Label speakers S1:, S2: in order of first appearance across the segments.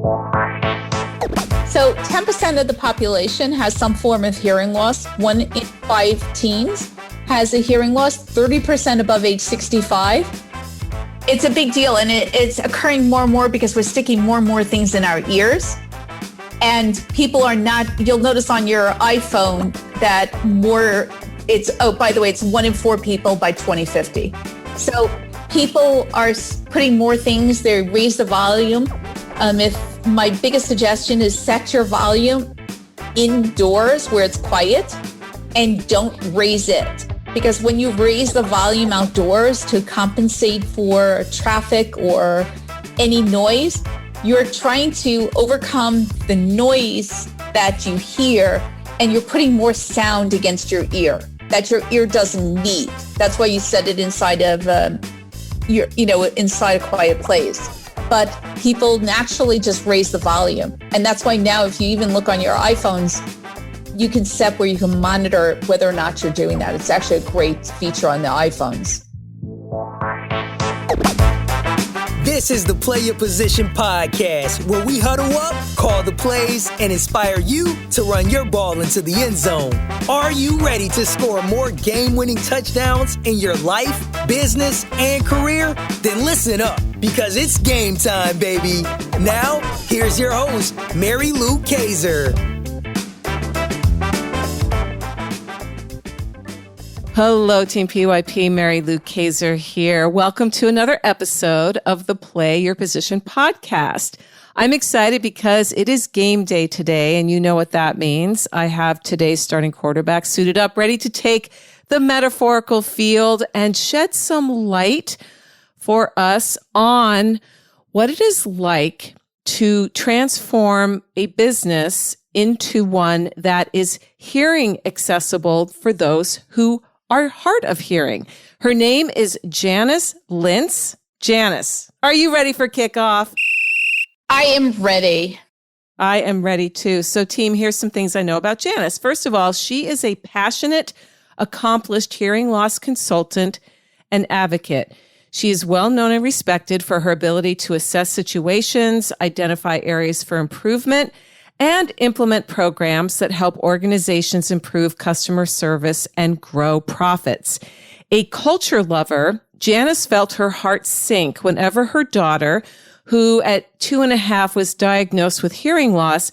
S1: So 10% of the population has some form of hearing loss. 1 in 5 teens has a hearing loss, 30% above age 65. It's a big deal, and it's occurring more and more because we're sticking more and more things in our ears. And people are not, you'll notice on your iPhone that by the way, it's 1 in 4 people by 2050. So people are putting more things, they raise the volume. If my biggest suggestion is set your volume indoors where it's quiet and don't raise it. Because when you raise the volume outdoors to compensate for traffic or any noise, you're trying to overcome the noise that you hear, and you're putting more sound against your ear that your ear doesn't need. That's why you set it inside of inside a quiet place. But people naturally just raise the volume. And that's why now if you even look on your iPhones, you can set where you can monitor whether or not you're doing that. It's actually a great feature on the iPhones.
S2: This is the Play Your Position podcast, where we huddle up, call the plays, and inspire you to run your ball into the end zone. Are you ready to score more game-winning touchdowns in your life, business, and career? Then listen up, because it's game time, baby. Now, here's your host, Mary Lou Kaiser.
S3: Hello, Team PYP. Mary Lou Kaiser here. Welcome to another episode of the Play Your Position podcast. I'm excited because it is game day today, and you know what that means. I have today's starting quarterback suited up, ready to take the metaphorical field and shed some light for us on what it is like to transform a business into one that is hearing accessible for those who are hard of hearing. Her name is Janice Lintz. Janice, are you ready for kickoff?
S1: I am ready.
S3: I am ready too. So team, here's some things I know about Janice. First of all, she is a passionate, accomplished hearing loss consultant and advocate. She is well known and respected for her ability to assess situations, identify areas for improvement, and implement programs that help organizations improve customer service and grow profits. A culture lover, Janice felt her heart sink whenever her daughter, who at 2.5 was diagnosed with hearing loss,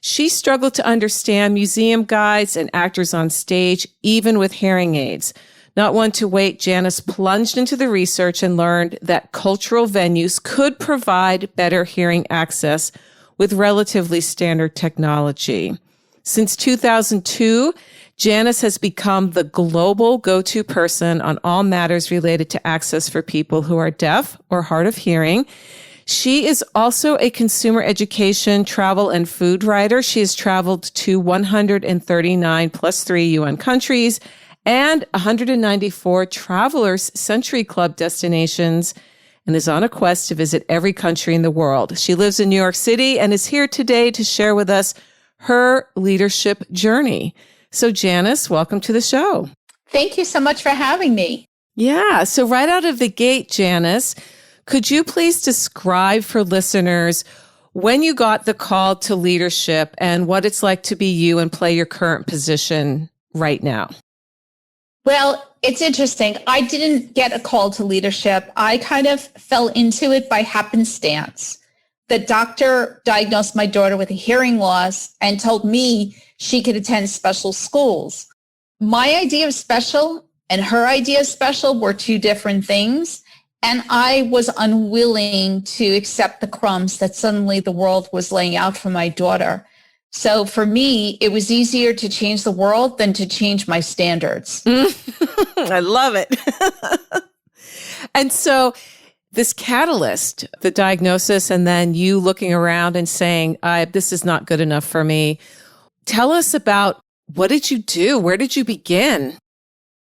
S3: she struggled to understand museum guides and actors on stage, even with hearing aids. Not one to wait, Janice plunged into the research and learned that cultural venues could provide better hearing access with relatively standard technology. Since 2002, Janice has become the global go-to person on all matters related to access for people who are deaf or hard of hearing. She is also a consumer education, travel, and food writer. She has traveled to 139 plus 3 UN countries and 194 Travelers Century Club destinations, and is on a quest to visit every country in the world. She lives in New York City and is here today to share with us her leadership journey. So Janice, welcome to the show.
S1: Thank you so much for having me.
S3: Yeah. So right out of the gate, Janice, could you please describe for listeners when you got the call to leadership and what it's like to be you and play your current position right now?
S1: Well, it's interesting. I didn't get a call to leadership. I kind of fell into it by happenstance. The doctor diagnosed my daughter with a hearing loss and told me she could attend special schools. My idea of special and her idea of special were two different things. And I was unwilling to accept the crumbs that suddenly the world was laying out for my daughter. So for me, it was easier to change the world than to change my standards.
S3: I love it. And so this catalyst, the diagnosis, and then you looking around and saying, this is not good enough for me. Tell us about, what did you do? Where did you begin?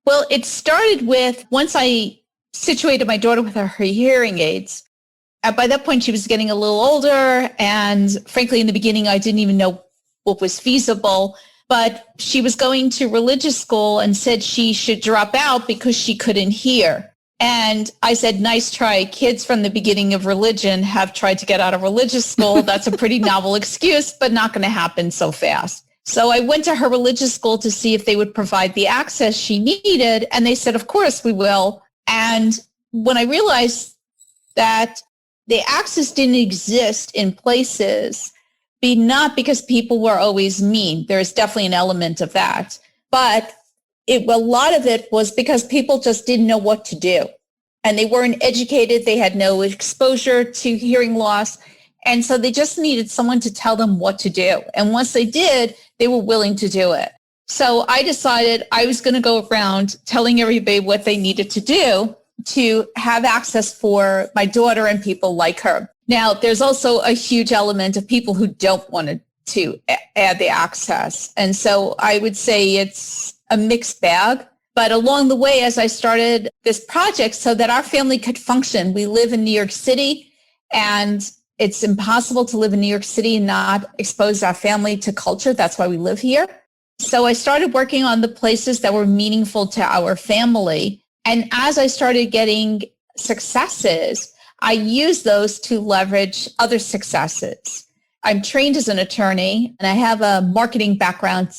S1: Well, it started with, once I situated my daughter with her hearing aids, by that point, she was getting a little older. And frankly, in the beginning, I didn't even know what was feasible. But she was going to religious school and said she should drop out because she couldn't hear. And I said, nice try. Kids from the beginning of religion have tried to get out of religious school. That's a pretty novel excuse, but not going to happen so fast. So I went to her religious school to see if they would provide the access she needed. And they said, of course we will. And when I realized that the access didn't exist in places, not because people were always mean. There's definitely an element of that. But a lot of it was because people just didn't know what to do. And they weren't educated. They had no exposure to hearing loss. And so they just needed someone to tell them what to do. And once they did, they were willing to do it. So I decided I was going to go around telling everybody what they needed to do to have access for my daughter and people like her. Now, there's also a huge element of people who don't want to add the access. And so I would say it's a mixed bag. But along the way, as I started this project so that our family could function, we live in New York City, and it's impossible to live in New York City and not expose our family to culture. That's why we live here. So I started working on the places that were meaningful to our family. And as I started getting successes, I used those to leverage other successes. I'm trained as an attorney, and I have a marketing background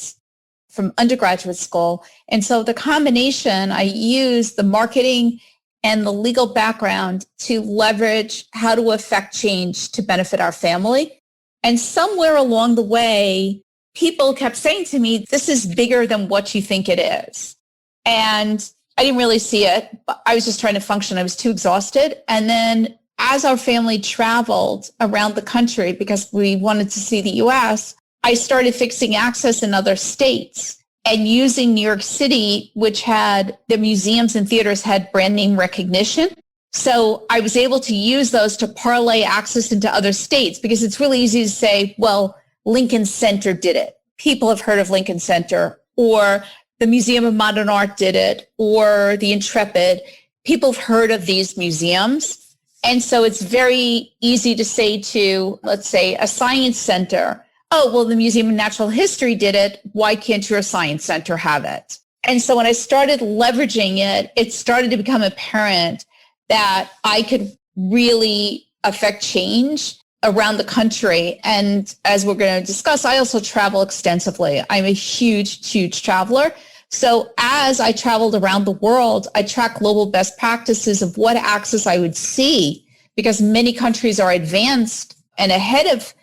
S1: from undergraduate school. And so the combination, I use the marketing and the legal background to leverage how to affect change to benefit our family. And somewhere along the way, people kept saying to me, this is bigger than what you think it is. And I didn't really see it. I was just trying to function. I was too exhausted. And then as our family traveled around the country, because we wanted to see the US, I started fixing access in other states and using New York City, which had the museums and theaters had brand name recognition. So I was able to use those to parlay access into other states, because it's really easy to say, well, Lincoln Center did it. People have heard of Lincoln Center, or the Museum of Modern Art did it, or the Intrepid. People have heard of these museums. And so it's very easy to say to, let's say, a science center, oh, well, the Museum of Natural History did it. Why can't your science center have it? And so when I started leveraging it, it started to become apparent that I could really affect change around the country. And as we're going to discuss, I also travel extensively. I'm a huge, huge traveler. So as I traveled around the world, I tracked global best practices of what access I would see, because many countries are advanced and ahead of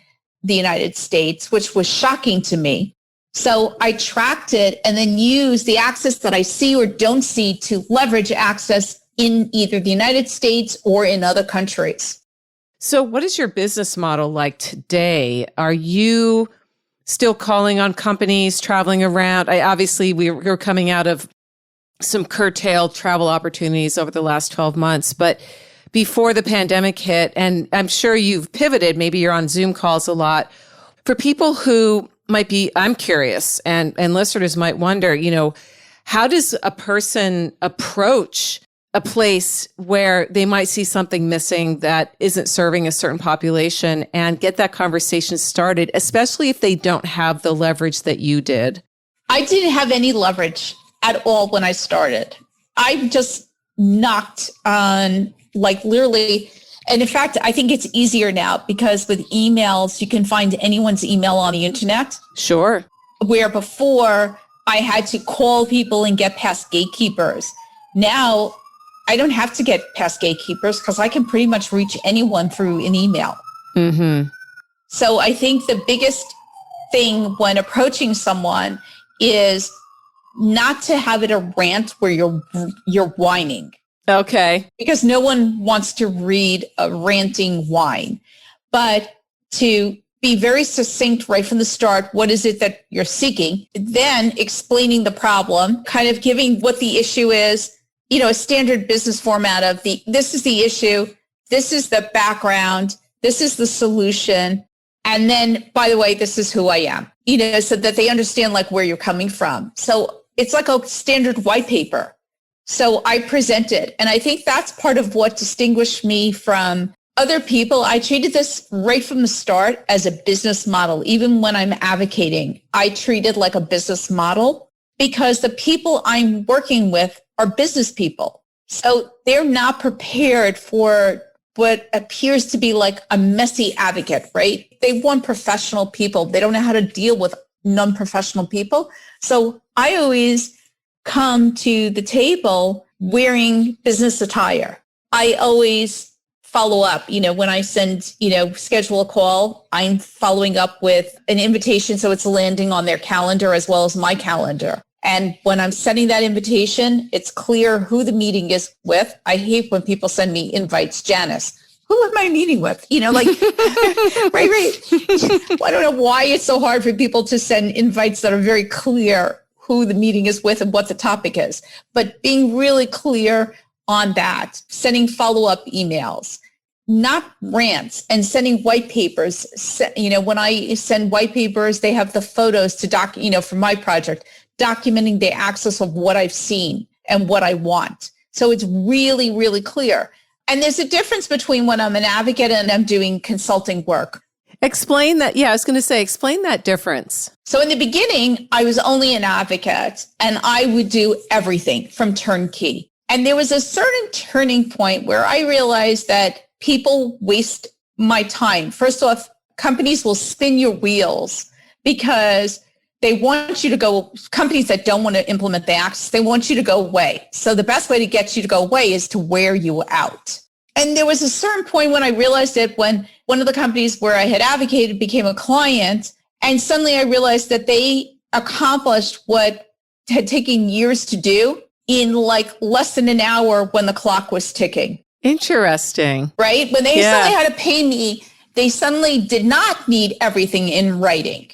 S1: the United States, which was shocking to me. So I tracked it and then used the access that I see or don't see to leverage access in either the United States or in other countries.
S3: So what is your business model like today? Are you still calling on companies, traveling around? Obviously, we're coming out of some curtailed travel opportunities over the last 12 months, but before the pandemic hit, and I'm sure you've pivoted, maybe you're on Zoom calls a lot. For people who might be, I'm curious, and listeners might wonder, how does a person approach a place where they might see something missing that isn't serving a certain population and get that conversation started, especially if they don't have the leverage that you did?
S1: I didn't have any leverage at all when I started. I just knocked on, literally, and in fact, I think it's easier now because with emails, you can find anyone's email on the internet.
S3: Sure.
S1: Where before I had to call people and get past gatekeepers. Now I don't have to get past gatekeepers because I can pretty much reach anyone through an email.
S3: Mm-hmm.
S1: So I think the biggest thing when approaching someone is not to have it a rant where you're whining.
S3: Okay.
S1: Because no one wants to read a ranting whine, but to be very succinct right from the start. What is it that you're seeking? Then explaining the problem, kind of giving what the issue is, a standard business format of this is the issue, this is the background, this is the solution. And then, by the way, this is who I am, so that they understand where you're coming from. So it's like a standard white paper. So I presented, and I think that's part of what distinguished me from other people. I treated this right from the start as a business model. Even when I'm advocating, I treat it like a business model because the people I'm working with are business people. So they're not prepared for what appears to be like a messy advocate, right? They want professional people. They don't know how to deal with non-professional people. So I always come to the table wearing business attire. I always follow up. When I send, schedule a call, I'm following up with an invitation so it's landing on their calendar as well as my calendar. And when I'm sending that invitation, it's clear who the meeting is with. I hate when people send me invites. Janice, who am I meeting with? Right. I don't know why it's so hard for people to send invites that are very clear who the meeting is with and what the topic is. But being really clear on that, sending follow-up emails, not rants, and sending white papers. When I send white papers, they have the photos to for my project, documenting the access of what I've seen and what I want. So it's really, really clear. And there's a difference between when I'm an advocate and I'm doing consulting work.
S3: Explain that. Yeah, I was going to say, explain that difference.
S1: So in the beginning, I was only an advocate and I would do everything from turnkey. And there was a certain turning point where I realized that people waste my time. First off, companies will spin your wheels because they want you to go, companies that don't want to implement the access, they want you to go away. So the best way to get you to go away is to wear you out. And there was a certain point when I realized it when one of the companies where I had advocated became a client. And suddenly I realized that they accomplished what had taken years to do in like less than an hour when the clock was ticking.
S3: Interesting.
S1: Right? When they suddenly had to pay me, they suddenly did not need everything in writing.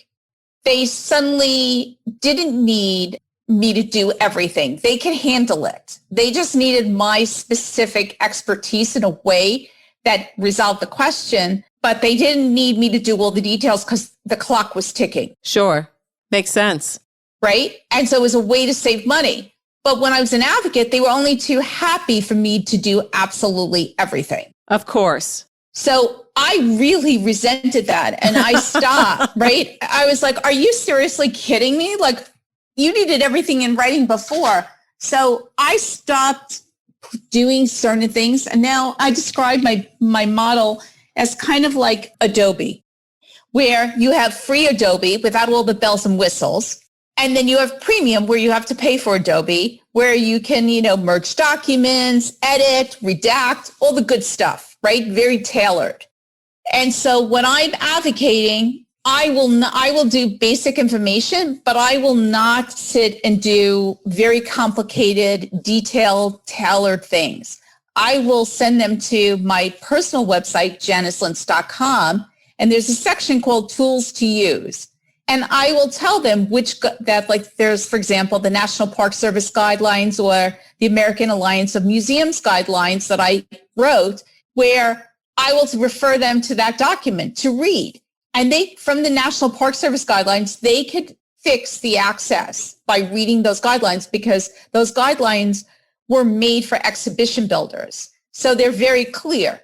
S1: They suddenly didn't need me to do everything. They could handle it. They just needed my specific expertise in a way that resolved the question, but they didn't need me to do all the details because the clock was ticking.
S3: Sure. Makes sense.
S1: Right? And so it was a way to save money. But when I was an advocate, they were only too happy for me to do absolutely everything.
S3: Of course.
S1: So I really resented that and I stopped, right? I was like, are you seriously kidding me? Like, you needed everything in writing before. So I stopped doing certain things. And now I describe my model as kind of like Adobe, where you have free Adobe without all the bells and whistles. And then you have premium where you have to pay for Adobe, where you can, merge documents, edit, redact, all the good stuff, right? Very tailored. And so when I'm advocating, I will do basic information, but I will not sit and do very complicated, detailed, tailored things. I will send them to my personal website, janicelintz.com, and there's a section called Tools to Use. And I will tell them there's, for example, the National Park Service guidelines or the American Alliance of Museums guidelines that I wrote, where I will refer them to that document to read. And from the National Park Service guidelines, they could fix the access by reading those guidelines because those guidelines were made for exhibition builders. So they're very clear.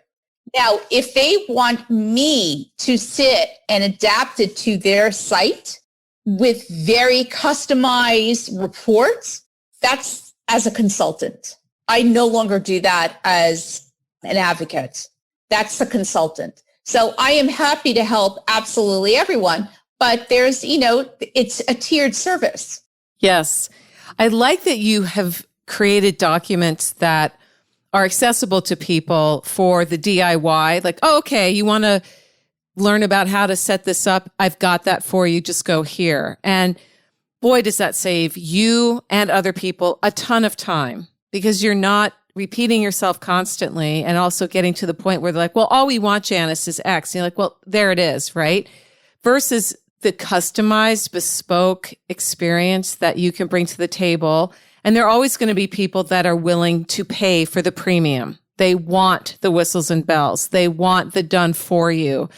S1: Now, if they want me to sit and adapt it to their site with very customized reports, that's as a consultant. I no longer do that as an advocate. That's the consultant. So I am happy to help absolutely everyone, but there's, it's a tiered service.
S3: Yes. I like that you have created documents that are accessible to people for the DIY. Like, oh, okay, you want to learn about how to set this up? I've got that for you. Just go here. And boy, does that save you and other people a ton of time because you're not repeating yourself constantly and also getting to the point where they're like, well, all we want, Janice, is X. And you're like, well, there it is, right? Versus the customized, bespoke experience that you can bring to the table. And there are always going to be people that are willing to pay for the premium. They want the whistles and bells. They want the done for you.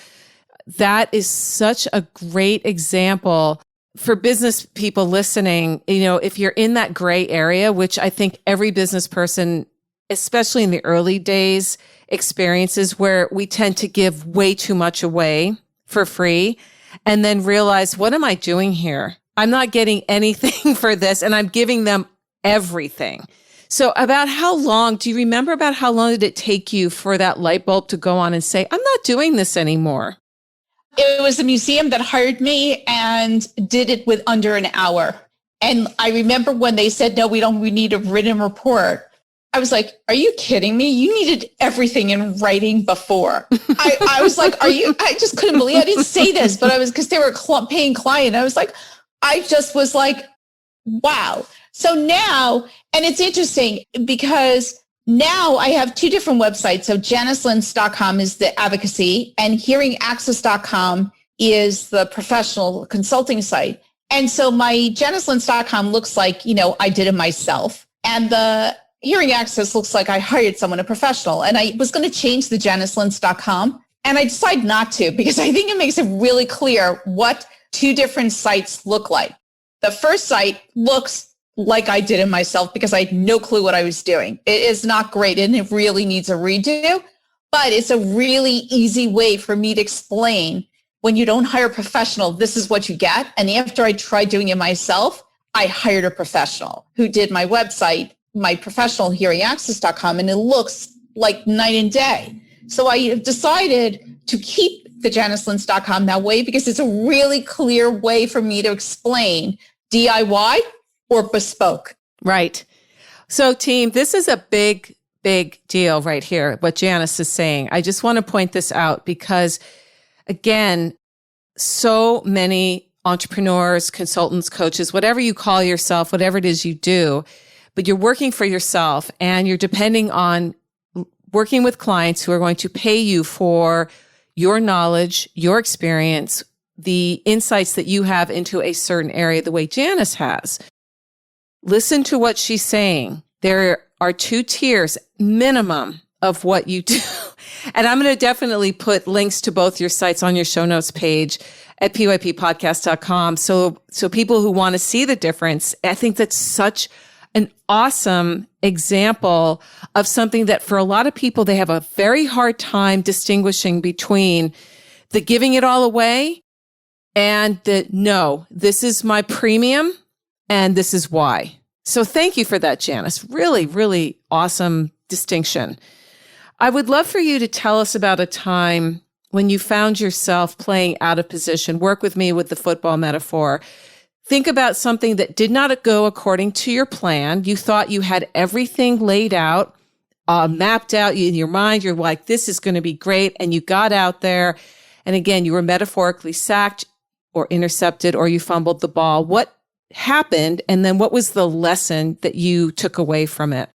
S3: That is such a great example for business people listening. If you're in that gray area, which I think every business person, especially in the early days, experiences where we tend to give way too much away for free and then realize, what am I doing here? I'm not getting anything for this and I'm giving them everything. So about how long, do you remember about how long did it take you for that light bulb to go on and say, I'm not doing this anymore?
S1: It was a museum that hired me and did it with under an hour. And I remember when they said, no, we need a written report. I was like, are you kidding me? You needed everything in writing before. I was like, I just couldn't believe I didn't say this, but I was, because they were paying client. I was like, I just was like, wow. So now, and it's interesting because now I have two different websites. So JaniceLintz.com is the advocacy and hearingaccess.com is the professional consulting site. And so my JaniceLintz.com looks like, I did it myself. And the Hearing Access looks like I hired someone, a professional. And I was going to change the JaniceLintz.com. And I decided not to because I think it makes it really clear what two different sites look like. The first site looks like I did it myself because I had no clue what I was doing. It is not great and it really needs a redo, but it's a really easy way for me to explain when you don't hire a professional, this is what you get. And after I tried doing it myself, I hired a professional who did my website, my professional hearingaccess.com, and it looks like night and day. So I decided to keep the JaniceLintz.com that way because it's a really clear way for me to explain DIY or bespoke.
S3: Right. So team, this is a big deal right here, what Janice is saying. I just want to point this out because, again, so many entrepreneurs, consultants, coaches, whatever you call yourself, whatever it is you do, but you're working for yourself and you're depending on working with clients who are going to pay you for your knowledge, your experience, the insights that you have into a certain area, the way Janice has. Listen to what she's saying. There are 2 tiers minimum of what you do. And I'm going to definitely put links to both your sites on your show notes page at pyppodcast.com. So people who want to see the difference, I think that's such an awesome example of something that for a lot of people, they have a very hard time distinguishing between the giving it all away and the, no, this is my premium and this is why. So thank you for that, Janice. Really, really awesome distinction. I would love for you to tell us about a time when you found yourself playing out of position. Work with me with the football metaphor. Think about something that did not go according to your plan. You thought you had everything laid out, mapped out in your mind. You're like, this is going to be great. And you got out there. And again, you were metaphorically sacked or intercepted, or you fumbled the ball. What happened? And then what was the lesson that you took away from it?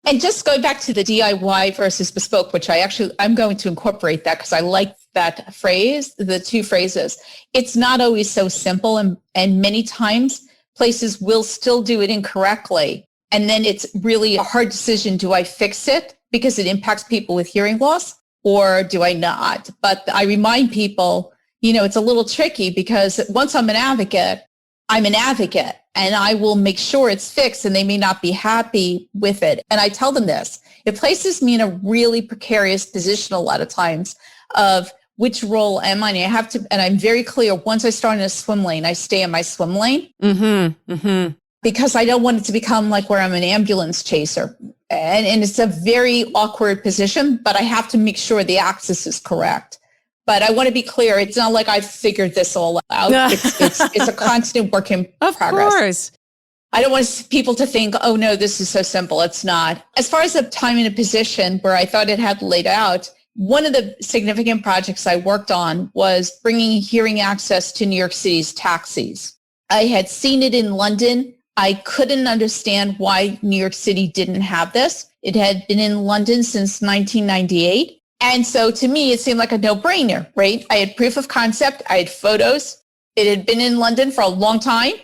S1: And just going back to the DIY versus bespoke, which I'm going to incorporate that because I like that phrase, the 2 phrases. It's not always so simple. And many times places will still do it incorrectly. And then it's really a hard decision. Do I fix it because it impacts people with hearing loss or do I not? But I remind people, it's a little tricky because once I'm an advocate and I will make sure it's fixed and they may not be happy with it. And I tell them this, it places me in a really precarious position a lot of times of which role am I? And I'm very clear, once I start in a swim lane, I stay in my swim lane because I don't want it to become like where I'm an ambulance chaser. And it's a very awkward position, but I have to make sure the axis is correct. But I want to be clear, it's not like I've figured this all out. It's a constant work in progress.
S3: Of course.
S1: I don't want people to think, oh no, this is so simple. It's not. As far as the time in a position where I thought it had laid out, one of the significant projects I worked on was bringing hearing access to New York City's taxis. I had seen it in London. I couldn't understand why New York City didn't have this. It had been in London since 1998. And so to me, it seemed like a no-brainer, right? I had proof of concept. I had photos. It had been in London for a long time.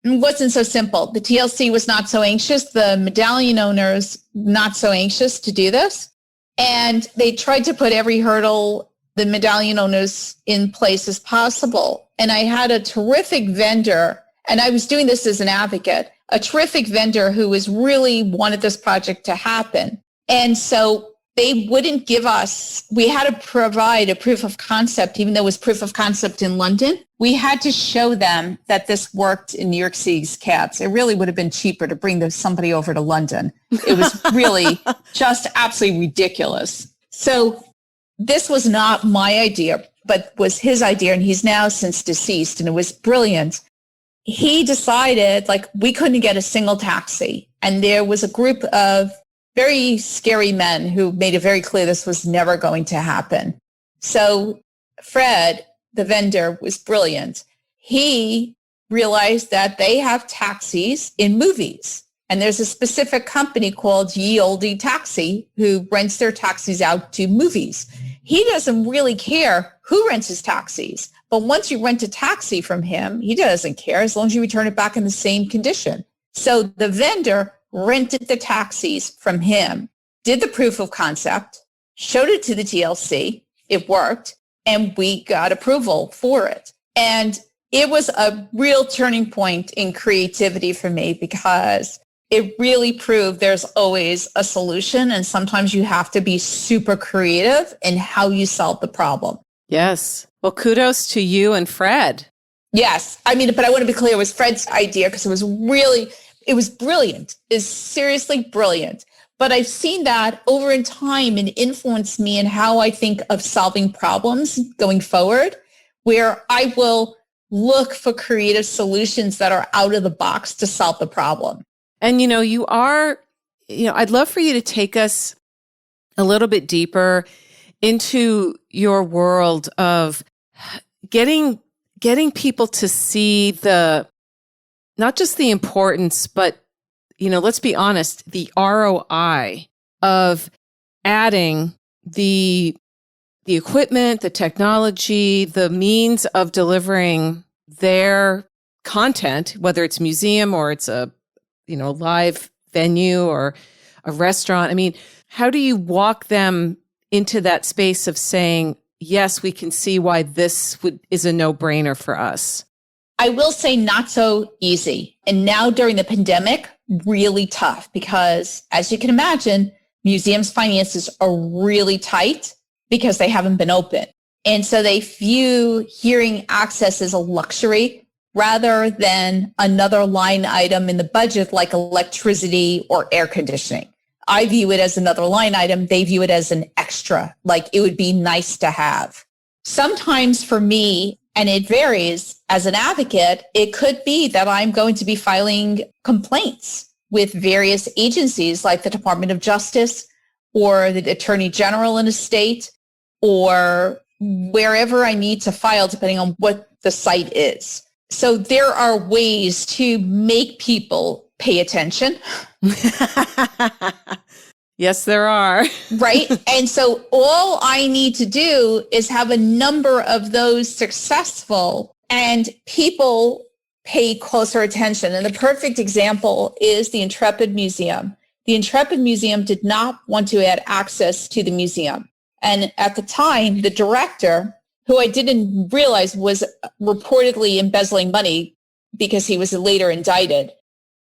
S1: It wasn't so simple. The TLC was not so anxious. The medallion owners, not so anxious to do this. And they tried to put every hurdle the medallion owners in place as possible. And I had a terrific vendor, and I was doing this as an advocate, a terrific vendor who was really wanted this project to happen. And so they wouldn't give us, we had to provide a proof of concept, even though it was proof of concept in London. We had to show them that this worked in New York City's cabs. It really would have been cheaper to bring somebody over to London. It was really just absolutely ridiculous. So this was not my idea, but was his idea. And he's now since deceased, and it was brilliant. He decided, like, we couldn't get a single taxi. And there was a group of very scary men who made it very clear this was never going to happen. So Fred, the vendor, was brilliant. He realized that they have taxis in movies. And there's a specific company called Ye Olde Taxi who rents their taxis out to movies. He doesn't really care who rents his taxis. But once you rent a taxi from him, he doesn't care as long as you return it back in the same condition. So the vendor rented the taxis from him, did the proof of concept, showed it to the TLC, it worked, and we got approval for it. And it was a real turning point in creativity for me because it really proved there's always a solution, and sometimes you have to be super creative in how you solve the problem.
S3: Yes. Well, kudos to you and Fred.
S1: Yes. I mean, but I want to be clear, it was Fred's idea because it was brilliant. It's seriously brilliant. But I've seen that over in time and influenced me in how I think of solving problems going forward, where I will look for creative solutions that are out of the box to solve the problem.
S3: And, I'd love for you to take us a little bit deeper into your world of getting people to see not just the importance, but, let's be honest, the ROI of adding the equipment, the technology, the means of delivering their content, whether it's museum or it's a live venue or a restaurant. I mean, how do you walk them into that space of saying, yes, we can see why this is a no-brainer for us?
S1: I will say not so easy. And now during the pandemic, really tough because, as you can imagine, museums' finances are really tight because they haven't been open. And so they view hearing access as a luxury rather than another line item in the budget like electricity or air conditioning. I view it as another line item. They view it as an extra, like it would be nice to have. Sometimes for me, and it varies as an advocate, it could be that I'm going to be filing complaints with various agencies like the Department of Justice or the Attorney General in a state or wherever I need to file, depending on what the site is. So there are ways to make people pay attention.
S3: Yes, there are.
S1: Right? And so all I need to do is have a number of those successful and people pay closer attention. And the perfect example is the Intrepid Museum. The Intrepid Museum did not want to add access to the museum. And at the time, the director, who I didn't realize was reportedly embezzling money because he was later indicted,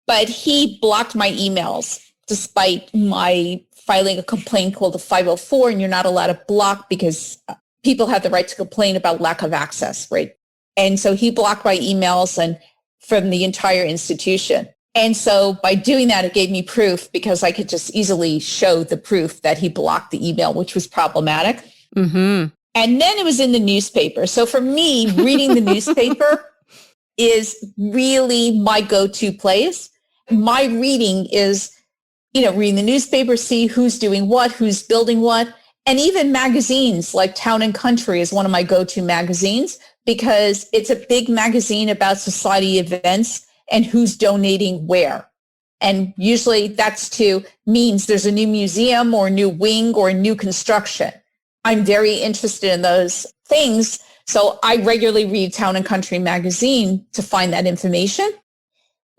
S1: but he blocked my emails despite my filing a complaint called a 504, and you're not allowed to block because people have the right to complain about lack of access, right? And so he blocked my emails and from the entire institution. And so by doing that, it gave me proof because I could just easily show the proof that he blocked the email, which was problematic.
S3: Mm-hmm.
S1: And then it was in the newspaper. So for me, reading the newspaper is really my go-to place. My reading is, reading the newspaper, see who's doing what, who's building what. And even magazines like Town and Country is one of my go-to magazines because it's a big magazine about society events and who's donating where. And usually that's means there's a new museum or a new wing or a new construction. I'm very interested in those things. So I regularly read Town and Country magazine to find that information.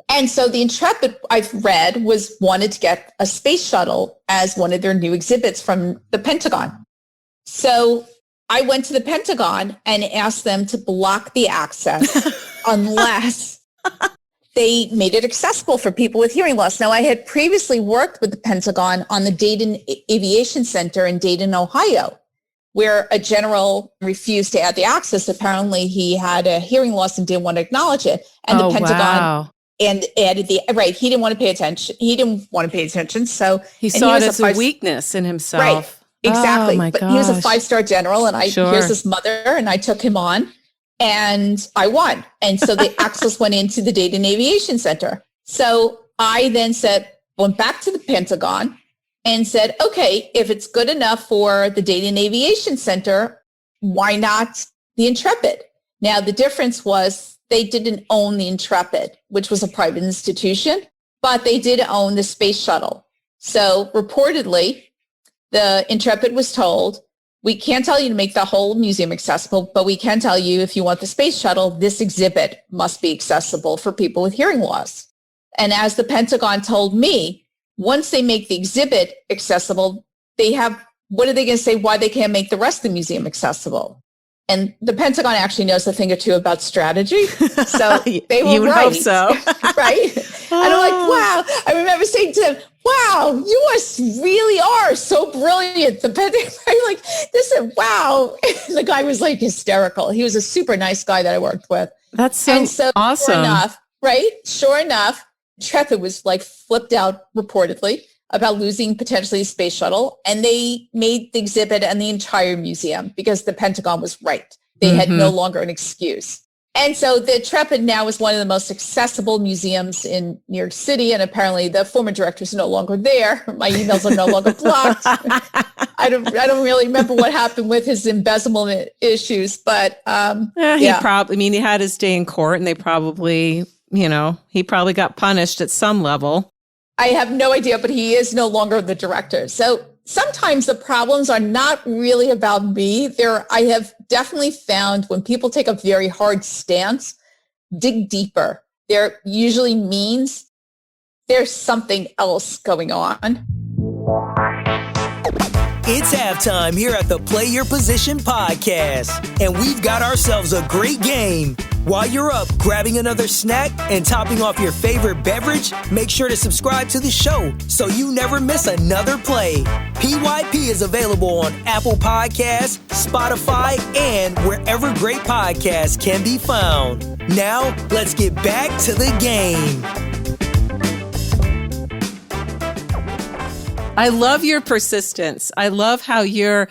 S1: And so the Intrepid, I've read, wanted to get a space shuttle as one of their new exhibits from the Pentagon. So I went to the Pentagon and asked them to block the access unless they made it accessible for people with hearing loss. Now, I had previously worked with the Pentagon on the Dayton Aviation Center in Dayton, Ohio, where a general refused to add the access. Apparently, he had a hearing loss and didn't want to acknowledge it. And the Pentagon and added he didn't want to pay attention. He didn't want to pay attention. So
S3: he saw it as a weakness in himself.
S1: Right. Exactly.
S3: Oh, my
S1: but
S3: gosh.
S1: he was a 5-star general, and here's his mother, and I took him on. And I won. And so the access went into the Dayton Aviation Center. So I then went back to the Pentagon and said, okay, if it's good enough for the Dayton Aviation Center, why not the Intrepid? Now, the difference was they didn't own the Intrepid, which was a private institution, but they did own the space shuttle. So reportedly, the Intrepid was told, we can't tell you to make the whole museum accessible, but we can tell you if you want the space shuttle, this exhibit must be accessible for people with hearing loss. And as the Pentagon told me, once they make the exhibit accessible, what are they going to say why they can't make the rest of the museum accessible? And the Pentagon actually knows a thing or two about strategy. So they were right.
S3: Hope so.
S1: Right? And I'm like, wow. I remember saying to them, wow, you really are so brilliant. The Pentagon, like, this is, wow. And the guy was like hysterical. He was a super nice guy that I worked with.
S3: That's so awesome.
S1: Sure enough, Intrepid was like flipped out reportedly about losing potentially a space shuttle. And they made the exhibit and the entire museum because the Pentagon was right. They had no longer an excuse. And so the Intrepid now is one of the most accessible museums in New York City. And apparently the former director is no longer there. My emails are no longer blocked. I don't really remember what happened with his embezzlement issues, but
S3: he had his day in court, and they probably, he probably got punished at some level.
S1: I have no idea, but he is no longer the director. So sometimes the problems are not really about me. I have definitely found when people take a very hard stance, dig deeper. There usually means there's something else going on.
S2: It's halftime here at the Play Your Position podcast, and we've got ourselves a great game. While you're up grabbing another snack and topping off your favorite beverage, make sure to subscribe to the show so you never miss another play. PYP is available on Apple Podcasts, Spotify, and wherever great podcasts can be found. Now, let's get back to the game.
S3: I love your persistence. I love how you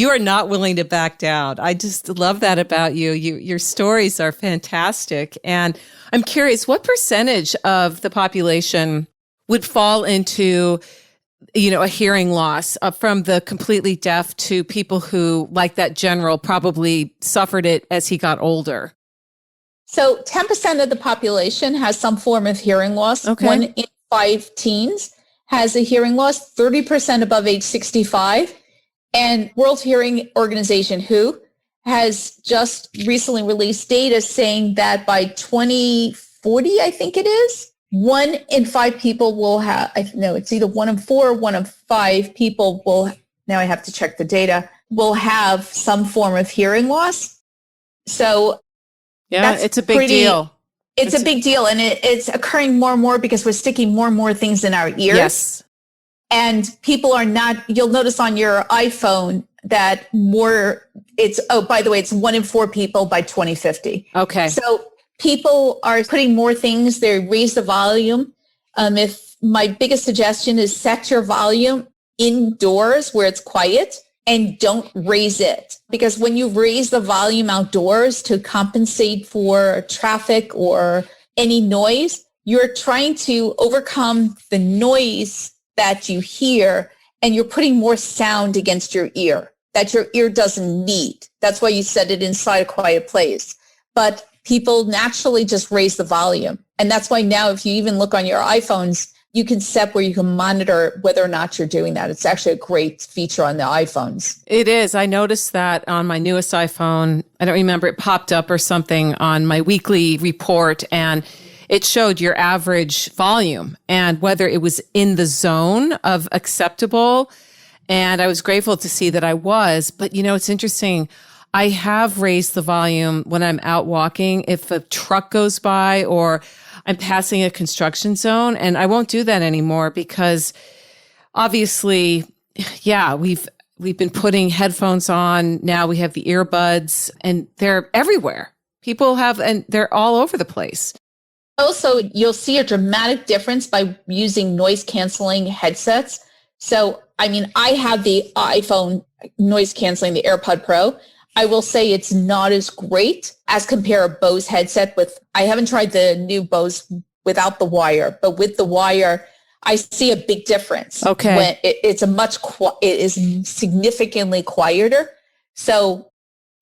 S3: are not willing to back down. I just love that about you. Your stories are fantastic. And I'm curious, what percentage of the population would fall into, a hearing loss from the completely deaf to people who, like that general, probably suffered it as he got older?
S1: So 10% of the population has some form of hearing loss.
S3: Okay.
S1: 1 in 5 teens has a hearing loss, 30% above age 65. And World Hearing Organization, WHO, has just recently released data saying that by 2040, I think it is, 1 in 5 people will have, it's either 1 in 4 or 1 in 5 people will, now I have to check the data, will have some form of hearing loss. So
S3: yeah, it's a big deal.
S1: It's a big deal, and it's occurring more and more because we're sticking more and more things in our ears.
S3: Yes.
S1: And people are not, you'll notice on your iPhone that by the way, it's 1 in 4 people by 2050.
S3: Okay.
S1: So people are putting more things, they raise the volume. If my biggest suggestion is set your volume indoors where it's quiet and don't raise it. Because when you raise the volume outdoors to compensate for traffic or any noise, you're trying to overcome the noise that you hear, and you're putting more sound against your ear that your ear doesn't need. That's why you set it inside a quiet place. But people naturally just raise the volume. And that's why now if you even look on your iPhones, you can set where you can monitor whether or not you're doing that. It's actually a great feature on the iPhones.
S3: It is. I noticed that on my newest iPhone. I don't remember, it popped up or something on my weekly report, and it showed your average volume and whether it was in the zone of acceptable. And I was grateful to see that I was. But, it's interesting. I have raised the volume when I'm out walking. If a truck goes by, or I'm passing a construction zone, and I won't do that anymore because obviously, yeah, we've been putting headphones on. Now we have the earbuds, and they're everywhere. People have, and they're all over the place.
S1: Also, you'll see a dramatic difference by using noise canceling headsets. So, I mean, I have the iPhone noise canceling, the Airpod Pro. I will say it's not as great as compare a Bose headset with, I haven't tried the new Bose without the wire, but with the wire, I see a big difference.
S3: Okay.
S1: When it is significantly quieter. So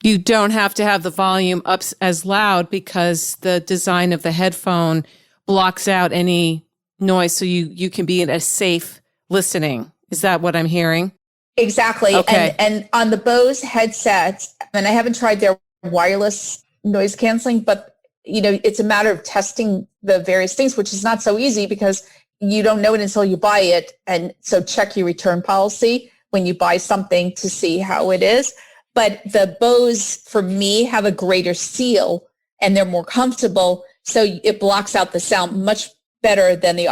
S3: you don't have to have the volume up as loud because the design of the headphone blocks out any noise. So you can be in a safe listening. Is that what I'm hearing?
S1: Exactly.
S3: Okay.
S1: And on the Bose headsets, and I haven't tried their wireless noise canceling, but it's a matter of testing the various things, which is not so easy because you don't know it until you buy it. And so check your return policy when you buy something to see how it is. But the Bose, for me, have a greater seal and they're more comfortable. So it blocks out the sound much better than the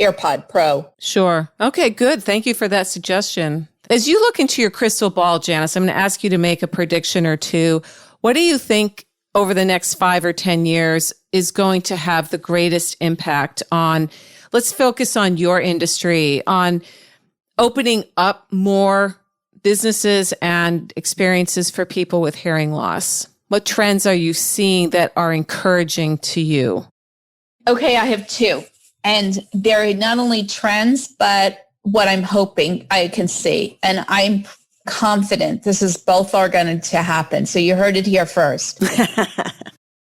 S1: AirPod Pro.
S3: Sure. Okay, good. Thank you for that suggestion. As you look into your crystal ball, Janice, I'm going to ask you to make a prediction or two. What do you think over the next 5 or 10 years is going to have the greatest impact on, let's focus on your industry, on opening up more businesses and experiences for people with hearing loss? What trends are you seeing that are encouraging to you?
S1: Okay, I have two. And they're not only trends, but what I'm hoping I can see. And I'm confident both are going to happen. So you heard it here first.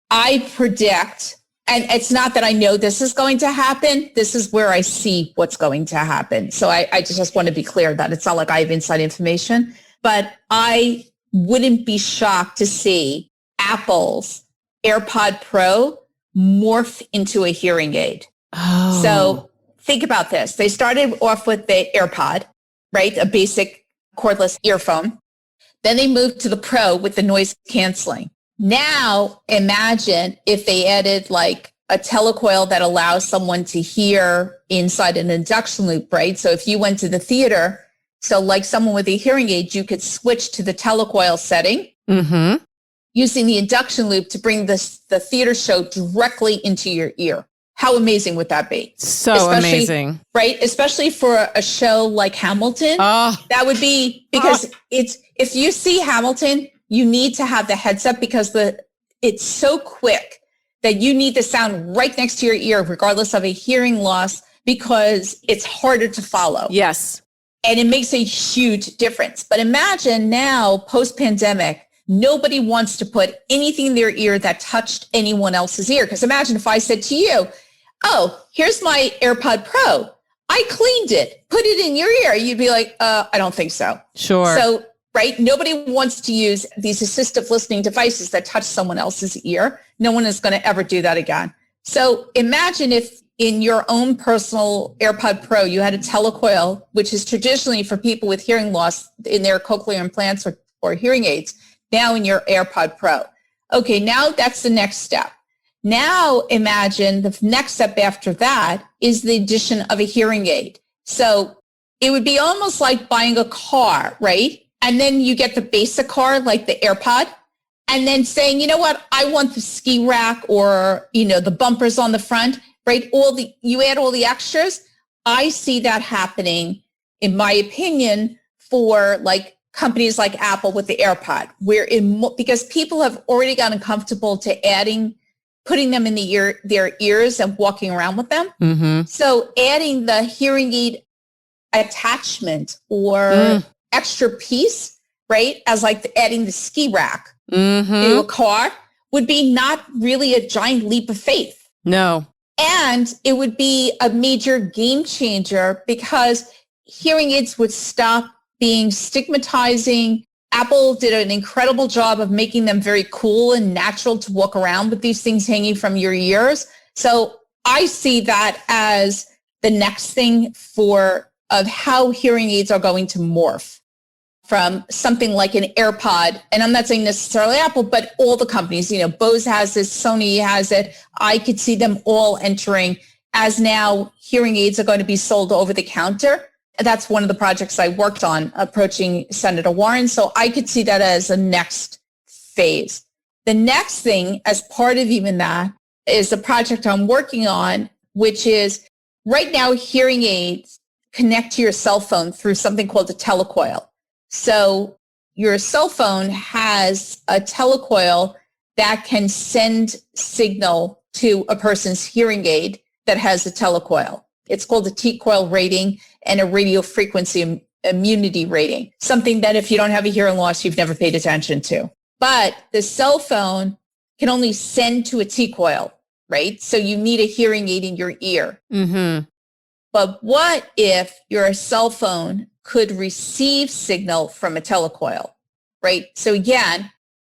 S1: I predict, and it's not that I know this is going to happen. This is where I see what's going to happen. So I just want to be clear that it's not like I have inside information, but I wouldn't be shocked to see Apple's AirPod Pro morph into a hearing aid.
S3: Oh.
S1: So think about this. They started off with the AirPod, right? A basic cordless earphone. Then they moved to the Pro with the noise canceling. Now imagine if they added like a telecoil that allows someone to hear inside an induction loop, right? So if you went to the theater, so like someone with a hearing aid, you could switch to the telecoil setting using the induction loop to bring the theater show directly into your ear. How amazing would that be?
S3: So amazing.
S1: Right? Especially for a show like Hamilton. That would be, because if you see Hamilton, you need to have the headset because it's so quick that you need the sound right next to your ear, regardless of a hearing loss, because it's harder to follow.
S3: Yes.
S1: And it makes a huge difference. But imagine now, post-pandemic, nobody wants to put anything in their ear that touched anyone else's ear. Because imagine if I said to you, oh, here's my AirPod Pro. I cleaned it, put it in your ear. You'd be like, I don't think so.
S3: Sure.
S1: So, right, nobody wants to use these assistive listening devices that touch someone else's ear. No one is going to ever do that again. So imagine if in your own personal AirPod Pro, you had a telecoil, which is traditionally for people with hearing loss in their cochlear implants or hearing aids, now in your AirPod Pro. Okay, now that's the next step. Now imagine the next step after that is the addition of a hearing aid. So it would be almost like buying a car, right? And then you get the basic car like the AirPod, and then saying, you know what, I want the ski rack or, the bumpers on the front, right? You add all the extras. I see that happening, in my opinion, for like companies like Apple with the AirPod, because people have already gotten comfortable to putting them in their ears and walking around with them. Mm-hmm. So adding the hearing aid attachment or extra piece, right, as like adding the ski rack to a car would be not really a giant leap of faith.
S3: No.
S1: And it would be a major game changer because hearing aids would stop being stigmatizing. Apple did an incredible job of making them very cool and natural to walk around with these things hanging from your ears. So I see that as the next thing of how hearing aids are going to morph. from something like an Airpod, and I'm not saying necessarily Apple, but all the companies, Bose has this, Sony has it. I could see them all entering as now hearing aids are going to be sold over the counter. That's one of the projects I worked on approaching Senator Warren. So I could see that as a next phase. The next thing as part of even that is the project I'm working on, which is right now hearing aids connect to your cell phone through something called a telecoil. So your cell phone has a telecoil that can send signal to a person's hearing aid that has a telecoil. It's called a T-coil rating and a radio frequency immunity rating, something that if you don't have a hearing loss, you've never paid attention to. But the cell phone can only send to a T-coil, right? So you need a hearing aid in your ear.
S3: Mm-hmm.
S1: But what if your cell phone could receive signal from a telecoil, right? So again,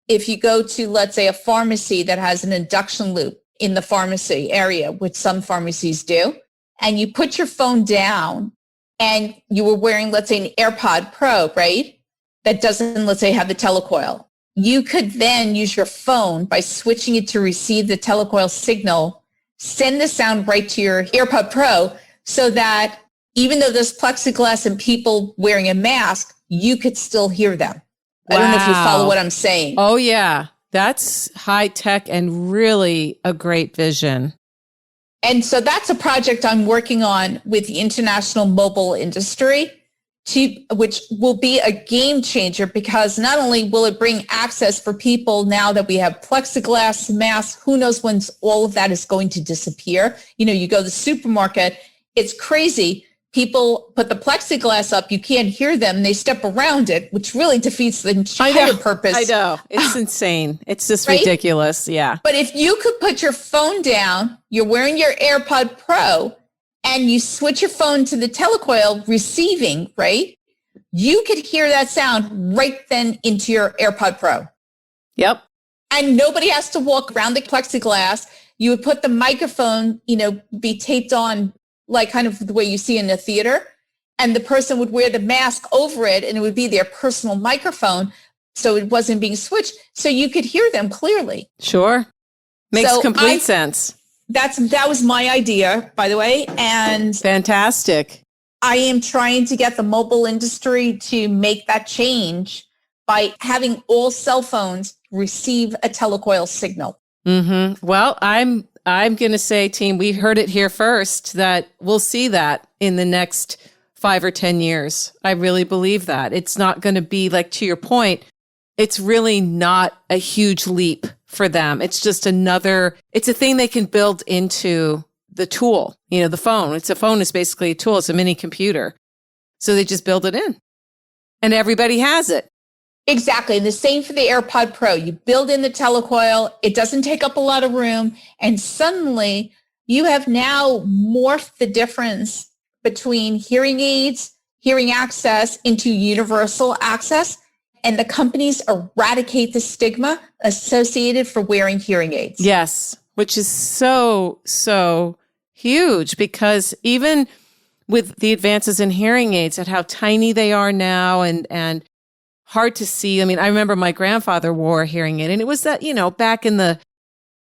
S1: if you go to, let's say, a pharmacy that has an induction loop in the pharmacy area, which some pharmacies do, and you put your phone down and you were wearing, let's say, an Airpod Pro, right? That doesn't, let's say, have the telecoil. You could then use your phone by switching it to receive the telecoil signal, send the sound right to your Airpod Pro so that even though there's plexiglass and people wearing a mask, you could still hear them. Wow. I don't know if you follow what I'm saying.
S3: Oh, yeah. That's high tech and really a great vision.
S1: And so that's a project I'm working on with the international mobile industry, which will be a game changer because not only will it bring access for people now that we have plexiglass masks, who knows when all of that is going to disappear. You go to the supermarket, it's crazy. People put the plexiglass up, you can't hear them, they step around it, which really defeats the entire purpose.
S3: I know. It's insane. It's just
S1: right?
S3: ridiculous. Yeah.
S1: But if you could put your phone down, you're wearing your Airpod Pro, and you switch your phone to the telecoil receiving, right? You could hear that sound right then into your Airpod Pro.
S3: Yep.
S1: And nobody has to walk around the plexiglass. You would put the microphone, be taped on like kind of the way you see in the theater. And the person would wear the mask over it and it would be their personal microphone. So it wasn't being switched. So you could hear them clearly.
S3: Sure. Makes complete sense.
S1: That was my idea, by the way. And
S3: fantastic.
S1: I am trying to get the mobile industry to make that change by having all cell phones receive a telecoil signal.
S3: Mm-hmm. Well, I'm going to say, team, we heard it here first that we'll see that in the next 5 or 10 years. I really believe that. It's not going to be like, to your point, it's really not a huge leap for them. It's just it's a thing they can build into the tool, the phone. A phone is basically a tool. It's a mini computer. So they just build it in and everybody has it.
S1: Exactly. And the same for the AirPod Pro. You build in the telecoil. It doesn't take up a lot of room. And suddenly you have now morphed the difference between hearing aids, hearing access into universal access. And the companies eradicate the stigma associated for wearing hearing aids.
S3: Yes, which is so, so huge because even with the advances in hearing aids at how tiny they are now and hard to see. I mean, I remember my grandfather wore a hearing aid and it was that, back in when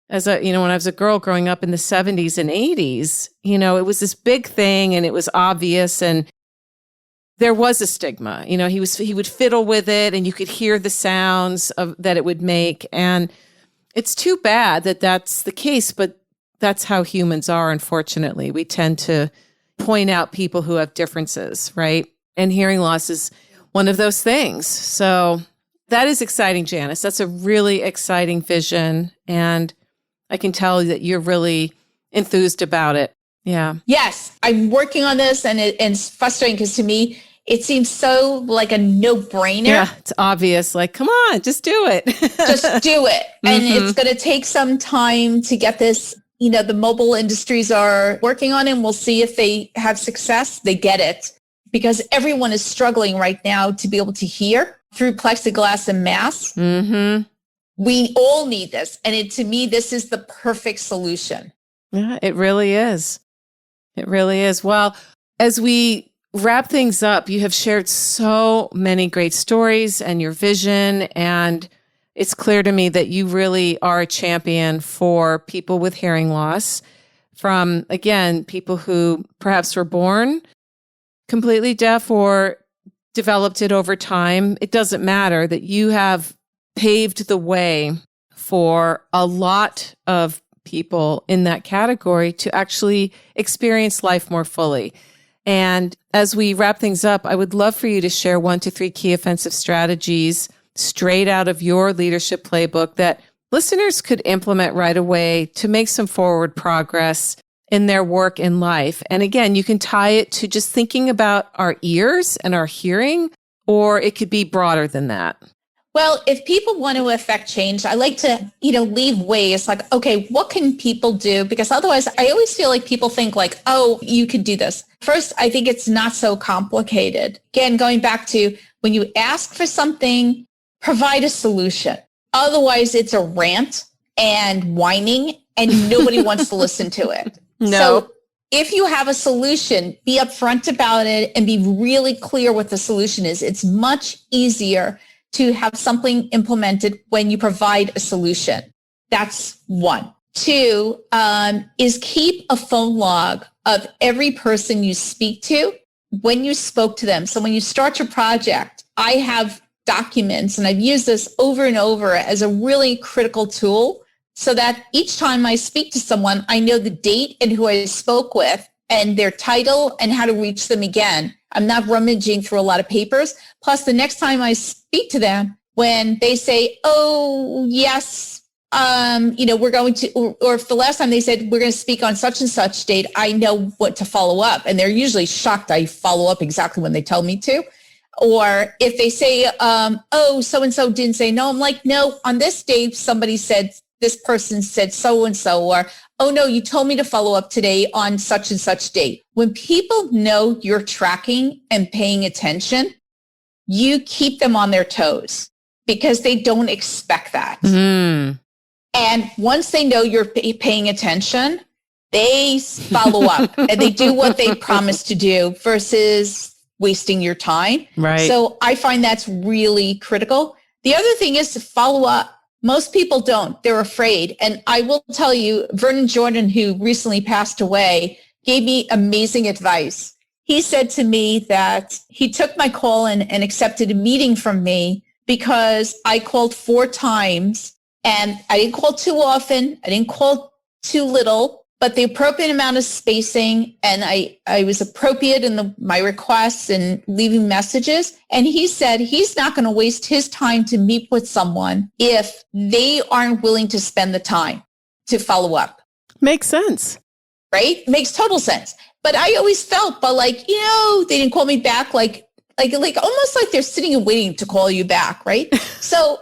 S3: I was a girl growing up in the 70s and 80s, it was this big thing and it was obvious and there was a stigma. He would fiddle with it and you could hear the sounds that it would make. And it's too bad that that's the case, but that's how humans are, unfortunately. We tend to point out people who have differences, right? And hearing loss is one of those things. So that is exciting, Janice. That's a really exciting vision. And I can tell that you're really enthused about it. Yeah.
S1: Yes, I'm working on this and it's frustrating because to me, it seems so like a no-brainer.
S3: Yeah, it's obvious. Like, come on, just do it.
S1: Just do it. And it's going to take some time to get this. The mobile industries are working on it and we'll see if they have success. They get it because everyone is struggling right now to be able to hear through plexiglass and masks.
S3: Mm-hmm.
S1: We all need this. And to me, this is the perfect solution.
S3: Yeah, it really is. It really is. Well, as we wrap things up, you have shared so many great stories and your vision, and it's clear to me that you really are a champion for people with hearing loss, from, again, people who perhaps were born completely deaf or developed it over time. It doesn't matter, that you have paved the way for a lot of people in that category to actually experience life more fully. And as we wrap things up, I would love for you to share 1 to 3 key offensive strategies straight out of your leadership playbook that listeners could implement right away to make some forward progress in their work in life. And again, you can tie it to just thinking about our ears and our hearing, or it could be broader than that.
S1: Well, if people want to affect change, I like to, leave ways like, okay, what can people do? Because otherwise, I always feel like people think like, oh, you could do this. First, I think it's not so complicated. Again, going back to when you ask for something, provide a solution. Otherwise, it's a rant and whining and nobody wants to listen to it.
S3: No.
S1: So if you have a solution, be upfront about it and be really clear what the solution is. It's much easier to have something implemented when you provide a solution. That's 1. 2 is keep a phone log of every person you speak to when you spoke to them. So when you start your project, I have documents, and I've used this over and over as a really critical tool so that each time I speak to someone, I know the date and who I spoke with and their title and how to reach them again. I'm not rummaging through a lot of papers. Plus, the next time I speak to them, when they say, oh, yes, we're going to, or if the last time they said, we're going to speak on such and such date, I know what to follow up. And they're usually shocked I follow up exactly when they tell me to. Or if they say, oh, so-and-so didn't say no, I'm like, no, on this date, somebody said, this person said so-and-so, or, oh no, you told me to follow up today on such and such date. When people know you're tracking and paying attention, you keep them on their toes because they don't expect that.
S3: Mm.
S1: And once they know you're paying attention, they follow up and they do what they promised to do versus wasting your time.
S3: Right.
S1: So I find that's really critical. The other thing is to follow up. Most people don't. They're afraid. And I will tell you, Vernon Jordan, who recently passed away, gave me amazing advice. He said to me that he took my call and accepted a meeting from me because I called 4 times and I didn't call too often. I didn't call too little, but the appropriate amount of spacing. And I was appropriate in my requests and leaving messages. And he said he's not going to waste his time to meet with someone if they aren't willing to spend the time to follow up.
S3: Makes sense.
S1: Right? Makes total sense. But I always felt, but they didn't call me back, like almost like they're sitting and waiting to call you back, right? So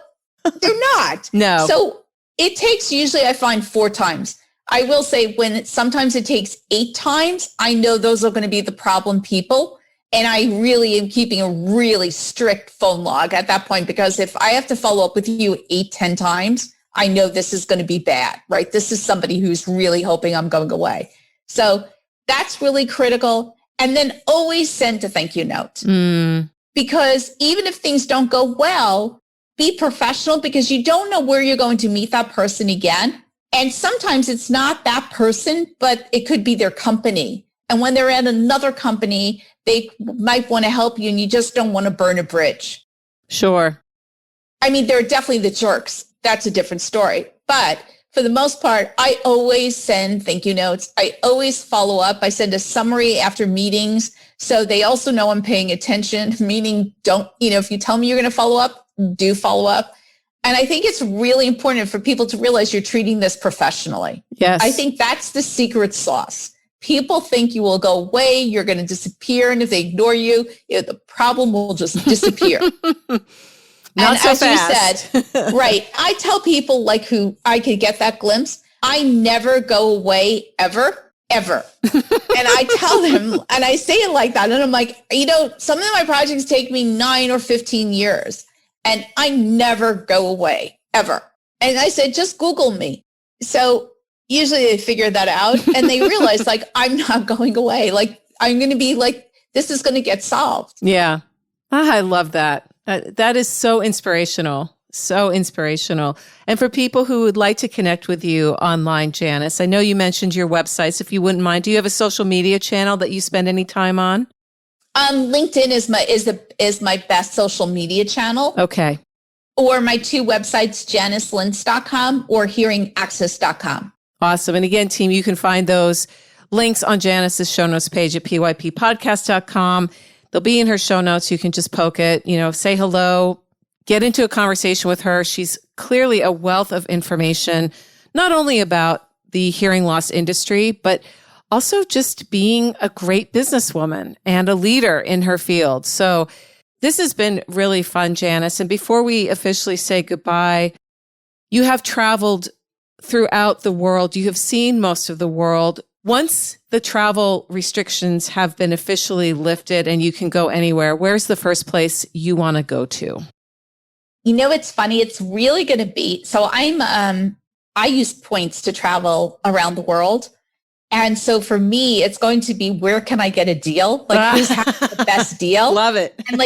S1: they're not.
S3: No.
S1: So it takes usually, I find, 4 times. I will say sometimes it takes 8 times, I know those are going to be the problem people. And I really am keeping a really strict phone log at that point, because if I have to follow up with you 8, 10 times, I know this is going to be bad, right? This is somebody who's really hoping I'm going away. So that's really critical. And then always send a thank you note. Because even if things don't go well, be professional, because you don't know where you're going to meet that person again. And sometimes it's not that person, but it could be their company. And when they're at another company, they might want to help you and you just don't want to burn a bridge.
S3: Sure.
S1: I mean, they're definitely the jerks. That's a different story. But for the most part, I always send thank you notes. I always follow up. I send a summary after meetings. So they also know I'm paying attention, meaning if you tell me you're going to follow up, do follow up. And I think it's really important for people to realize you're treating this professionally.
S3: Yes.
S1: I think that's the secret sauce. People think you will go away, you're going to disappear, and if they ignore you, the problem will just disappear.
S3: Not
S1: and
S3: so
S1: as
S3: fast.
S1: you said, right, I tell people who I could get that glimpse, I never go away ever. And I tell them, and I say it like that, and I'm like, some of my projects take me 9 or 15 years. And I never go away, ever. And I said, just Google me. So usually they figure that out and they realize I'm not going away. I'm going to be this is going to get solved.
S3: Yeah. I love that. That is so inspirational. So inspirational. And for people who would like to connect with you online, Janice, I know you mentioned your websites. If you wouldn't mind, do you have a social media channel that you spend any time on?
S1: LinkedIn is my best social media channel.
S3: Okay.
S1: Or my two websites, janicelintz.com or hearingaccess.com.
S3: Awesome. And again, team, you can find those links on Janice's show notes page at pyppodcast.com. They'll be in her show notes. You can just poke it, say hello, get into a conversation with her. She's clearly a wealth of information, not only about the hearing loss industry, but also just being a great businesswoman and a leader in her field. So this has been really fun, Janice. And before we officially say goodbye, you have traveled throughout the world. You have seen most of the world. Once the travel restrictions have been officially lifted and you can go anywhere, where's the first place you want to go to?
S1: It's funny. It's really going to be, so I use points to travel around the world. And so for me, it's going to be, where can I get a deal? Like, who's having the best deal?
S3: Love it.
S1: And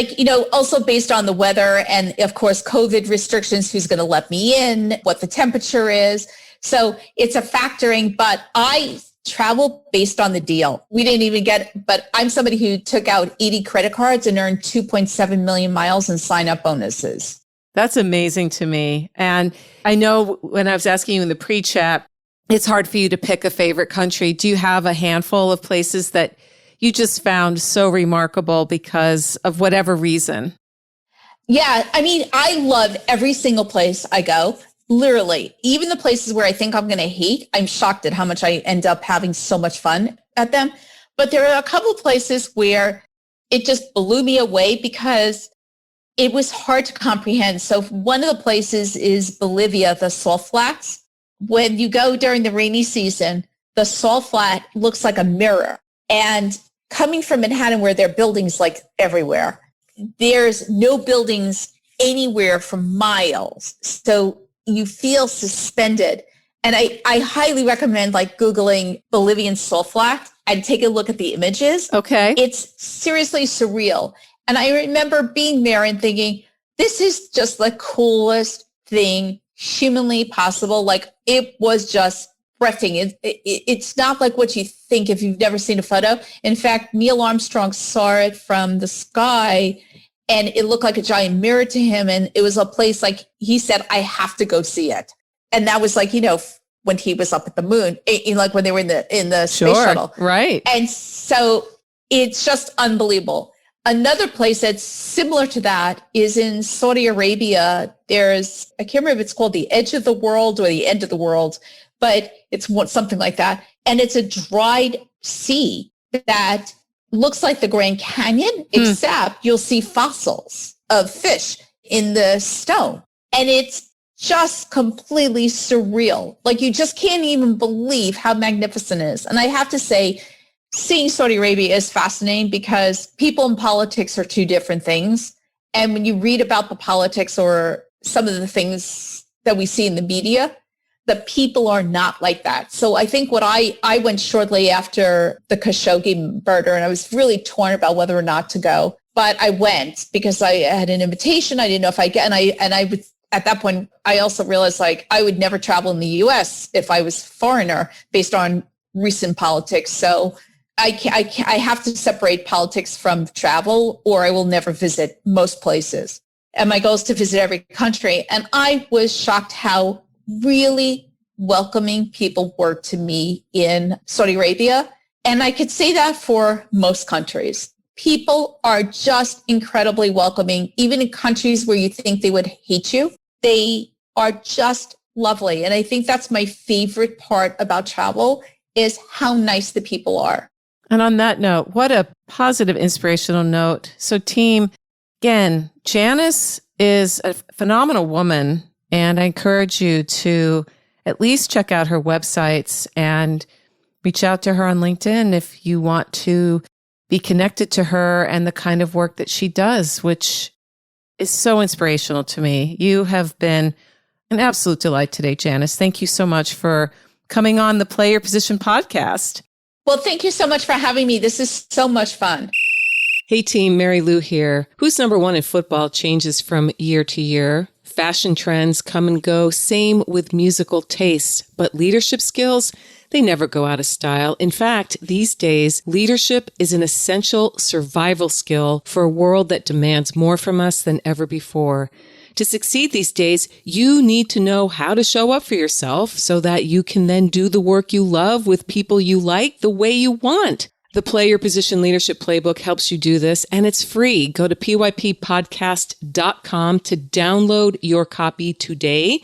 S1: also based on the weather and of course, COVID restrictions, who's going to let me in, what the temperature is. So it's a factoring, but I travel based on the deal. We didn't even but I'm somebody who took out 80 credit cards and earned 2.7 million miles in sign-up bonuses.
S3: That's amazing to me. And I know when I was asking you in the pre-chat, it's hard for you to pick a favorite country. Do you have a handful of places that you just found so remarkable because of whatever reason?
S1: Yeah. I love every single place I go. Literally, even the places where I think I'm going to hate, I'm shocked at how much I end up having so much fun at them. But there are a couple of places where it just blew me away because it was hard to comprehend. So one of the places is Bolivia, the salt flats. When you go during the rainy season, the salt flat looks like a mirror. And coming from Manhattan, where there are buildings like everywhere, there's no buildings anywhere for miles. So you feel suspended. And I highly recommend Googling Bolivian salt flat and take a look at the images.
S3: Okay.
S1: It's seriously surreal. And I remember being there and thinking, this is just the coolest thing humanly possible. It was just breathtaking. It's not like what you think if you've never seen a photo. In fact, Neil Armstrong saw it from the sky and it looked like a giant mirror to him. And it was a place he said, I have to go see it. And that was when he was up at the moon, when they were in the space shuttle.
S3: Right.
S1: And so it's just unbelievable. Another place that's similar to that is in Saudi Arabia. I can't remember if it's called the edge of the world or the end of the world, but it's something like that. And it's a dried sea that looks like the Grand Canyon, except you'll see fossils of fish in the stone. And it's just completely surreal. You just can't even believe how magnificent it is. And I have to say, seeing Saudi Arabia is fascinating because people and politics are two different things. And when you read about the politics or some of the things that we see in the media, the people are not like that. So I think I went shortly after the Khashoggi murder, and I was really torn about whether or not to go. But I went because I had an invitation. I didn't know if I get, and I would, at that point, I also realized I would never travel in the US if I was a foreigner based on recent politics. So I have to separate politics from travel or I will never visit most places. And my goal is to visit every country. And I was shocked how really welcoming people were to me in Saudi Arabia. And I could say that for most countries. People are just incredibly welcoming, even in countries where you think they would hate you. They are just lovely. And I think that's my favorite part about travel is how nice the people are.
S3: And on that note, what a positive, inspirational note. So team, again, Janice is a phenomenal woman, and I encourage you to at least check out her websites and reach out to her on LinkedIn if you want to be connected to her and the kind of work that she does, which is so inspirational to me. You have been an absolute delight today, Janice. Thank you so much for coming on the Play Your Position podcast.
S1: Well, thank you so much for having me. This is so much fun.
S3: Hey team, Mary Lou here. Who's number one in football changes from year to year. Fashion trends come and go, same with musical tastes. But leadership skills, they never go out of style. In fact, these days, leadership is an essential survival skill for a world that demands more from us than ever before. To succeed these days, you need to know how to show up for yourself so that you can then do the work you love with people you like the way you want. The Play Your Position Leadership Playbook helps you do this, and it's free. Go to pyppodcast.com to download your copy today.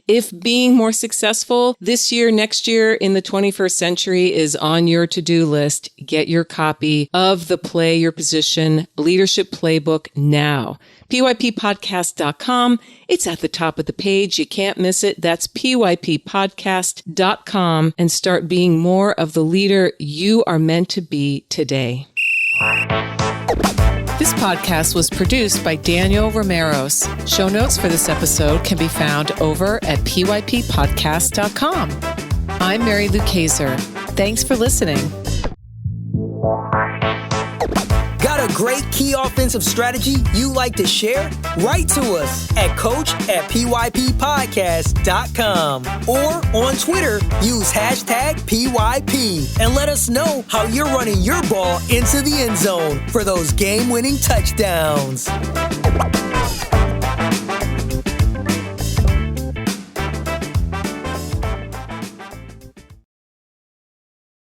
S3: If being more successful this year, next year, in the 21st century is on your to-do list, get your copy of the Play Your Position Leadership Playbook now. pyppodcast.com. It's at the top of the page. You can't miss it. That's pyppodcast.com, and start being more of the leader you are meant to be today. This podcast was produced by Daniel Romeros. Show notes for this episode can be found over at pyppodcast.com. I'm Mary Lou Kaiser. Thanks for listening.
S2: Got a great key offensive strategy you like to share? Write to us at coach@pyppodcast.com or on Twitter, use hashtag PYP and let us know how you're running your ball into the end zone for those game-winning touchdowns.